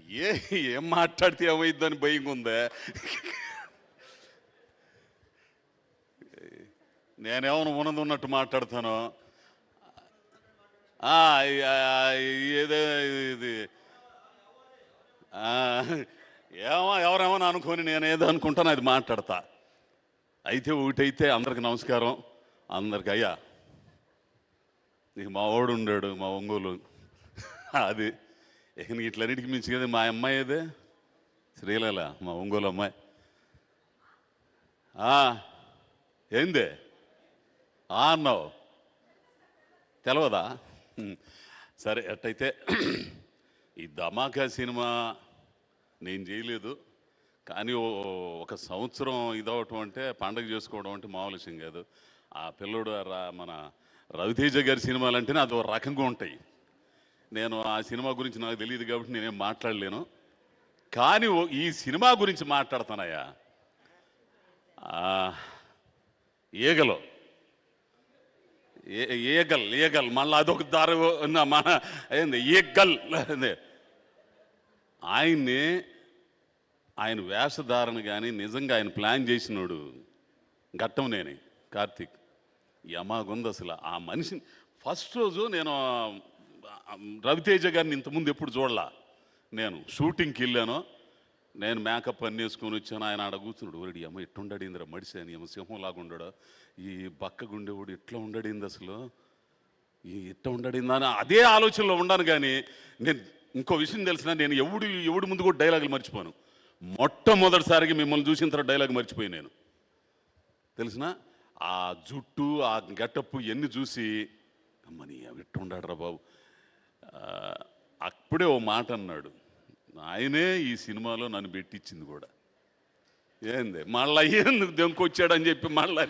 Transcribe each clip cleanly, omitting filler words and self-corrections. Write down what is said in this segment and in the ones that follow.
ఏ ఏం మాట్లాడితే ఏమైందని భయంగా ఉందా? నేనేమన్నా ఉన్నది ఉన్నట్టు మాట్లాడతాను. ఏదో ఇది ఏమో ఎవరేమో అనుకొని నేనేదో అనుకుంటాను, అది మాట్లాడతా. అయితే ఒకటైతే అందరికి నమస్కారం. అందరికి అయ్యా, నీకు మా వాడు ఉండాడు, మా ఒంగోలు అది. ఇక ఇట్లన్నిటికి మించి కదా మా అమ్మాయి అదే శ్రీలీల, మా ఒంగోలు అమ్మాయి. ఏందే అన్నావు, తెలవదా? సరే, అట్టయితే ఈ ధమాకా సినిమా నేను చేయలేదు, కానీ ఒక సంవత్సరం ఇదవటం అంటే, పండగ చేసుకోవడం అంటే మామూలు విషయం కాదు. ఆ పిల్లోడు మన రవితేజ గారి సినిమాలు అంటేనే అది ఒక రకంగా ఉంటాయి. నేను ఆ సినిమా గురించి నాకు తెలియదు కాబట్టి నేనేం మాట్లాడలేను, కానీ ఈ సినిమా గురించి మాట్లాడతానయ్యా. ఈగలు ఈగల్ ఈగల్ మళ్ళీ అదొక దారి మన ఏంది ఈగల్. ఆయన్ని ఆయన వేషధారణ కానీ నిజంగా ఆయన ప్లాన్ చేసినోడు ఘట్టం నేనే కార్తీక్. యమాగుంది అసలు ఆ మనిషిని. ఫస్ట్ రోజు నేను రవితేజ గారిని ఇంతకుముందు ఎప్పుడు చూడలా. నేను షూటింగ్కి వెళ్ళాను, నేను మేకప్ అన్నీ వేసుకొని వచ్చాను. ఆయన ఆడ కూర్చున్నాడు, ఓడి అమ్మ ఎట్టుండడిందిరా మడిసి అని, ఏమో సింహంలాగా ఉండడు, ఈ బక్కగుండేవాడు ఎట్లా ఉండడింది అసలు, ఈ ఎట్లా ఉండడిందా అని అదే ఆలోచనలో ఉన్నాను. కానీ నేను ఇంకో విషయం తెలిసిన, నేను ఎవడు ముందు కూడా డైలాగులు మర్చిపోను. మొట్టమొదటిసారిగా మిమ్మల్ని చూసిన తర్వాత డైలాగ్ మర్చిపోయి నేను తెలిసిన ఆ జుట్టు, ఆ గెటప్పు ఎన్ని చూసి అమ్మని ఎట్టుండాడు రా బాబు. అప్పుడే ఓ మాట అన్నాడు, ఆయనే ఈ సినిమాలో నన్ను పెట్టించింది కూడా. ఏంది మళ్ళీ ఎందుకు దెంకొచ్చాడని చెప్పి మళ్ళీ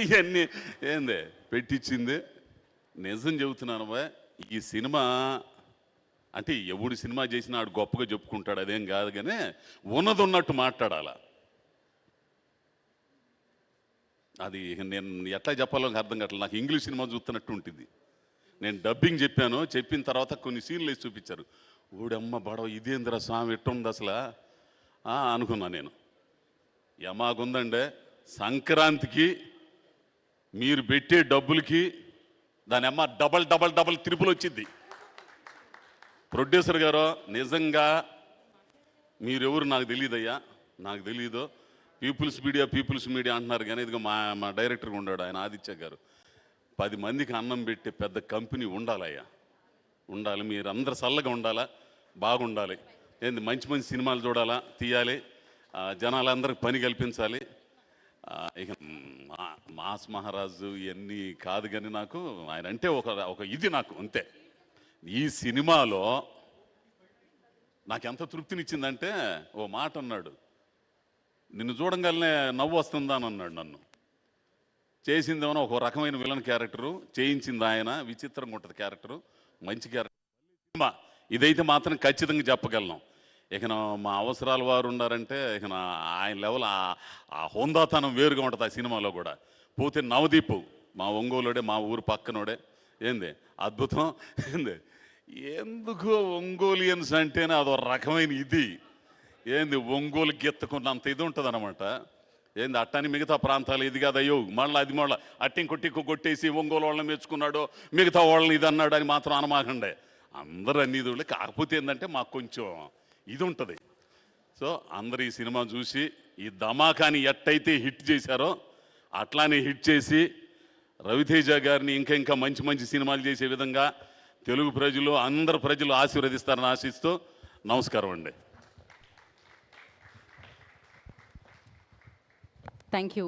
ఇవన్నీ ఏంది పెట్టించింది. నిజం చెబుతున్నాను బా, ఈ సినిమా అంటే ఎవడు సినిమా చేసినా ఆడు గొప్పగా చెప్పుకుంటాడు, అదేం కాదు. కానీ ఉన్నది ఉన్నట్టు మాట్లాడాల. అది నేను ఎట్లా చెప్పాలో అర్థం కావట్లేదు. నాకు ఇంగ్లీష్ సినిమా చూస్తున్నట్టు ఉంటుంది. నేను డబ్బింగ్ చెప్పాను, చెప్పిన తర్వాత కొన్ని సీన్లు వేసి చూపించారు. ఊడమ్మ బడవ ఇదేంద్ర స్వామి ఎట్టుంది అసలు అనుకున్నా నేను. యమాగుందండే, సంక్రాంతికి మీరు పెట్టే డబ్బులకి దాని అమ్మ డబల్ డబల్ డబల్ త్రిపుల్ వచ్చింది. ప్రొడ్యూసర్ గారు నిజంగా మీరెవరు నాకు తెలియదయ్యా, నాకు తెలియదు. పీపుల్స్ మీడియా అంటున్నారు, కానీ ఇదిగో మా డైరెక్టర్గా ఉన్నాడు ఆయన ఆదిత్య గారు. 10 మందికి అన్నం పెట్టే పెద్ద కంపెనీ ఉండాలయ్యా, ఉండాలి. మీరు అందరు చల్లగా ఉండాలా, బాగుండాలి. ఏంది మంచి మంచి సినిమాలు చూడాలా, తీయాలి, జనాలందరికి పని కల్పించాలి. ఇక మాస్ మహారాజు ఇవన్నీ కాదు, కానీ నాకు ఆయన అంటే ఒక ఇది నాకు అంతే. ఈ సినిమాలో నాకు ఎంత తృప్తినిచ్చిందంటే, ఓ మాట అన్నాడు, నిన్ను చూడంగానే నవ్వు వస్తుందా అని అన్నాడు. నన్ను చేసిందేమో ఒక రకమైన విలన్ క్యారెక్టరు, చేయించింది ఆయన. విచిత్రంగా ఉంటుంది క్యారెక్టరు, మంచి క్యారెక్టర్ సినిమా. ఇదైతే మాత్రం ఖచ్చితంగా చెప్పగలను. ఇక మా అవసరాల వారు ఉన్నారంటే ఇక ఆయన లెవెల్ ఆ హోందాతనం వేరుగా ఉంటుంది ఆ సినిమాలో కూడా. పోతే నవదీప్ మా ఒంగోలుడే, మా ఊరు పక్కనోడే. ఏంది అద్భుతం. ఏంది ఎందుకు ఒంగోలియన్స్ అంటేనే అదో రకమైన ఇది. ఏంది ఒంగోలు గెత్తుకున్నంత ఇది ఉంటుంది అనమాట. ఏంది అట్టని మిగతా ప్రాంతాలు ఇది కాదు, అయ్యో మళ్ళీ అది మళ్ళీ అట్టింకొట్టి కొట్టేసి ఒంగోలు వాళ్ళని మెచ్చుకున్నాడు, మిగతా వాళ్ళని ఇది అన్నాడు అని మాత్రం అనమాకండే. అందరూ అన్ని ఇది. కాకపోతే ఏంటంటే మాకు కొంచెం ఇది ఉంటుంది. సో అందరు ఈ సినిమా చూసి ఈ ధమాకాని ఎట్టయితే హిట్ చేశారో అట్లానే హిట్ చేసి రవితేజ గారిని ఇంకా ఇంకా మంచి మంచి సినిమాలు చేసే విధంగా తెలుగు ప్రజలు, అందరు ప్రజలు ఆశీర్వదిస్తారని ఆశిస్తూ నమస్కారం అండి. Thank you.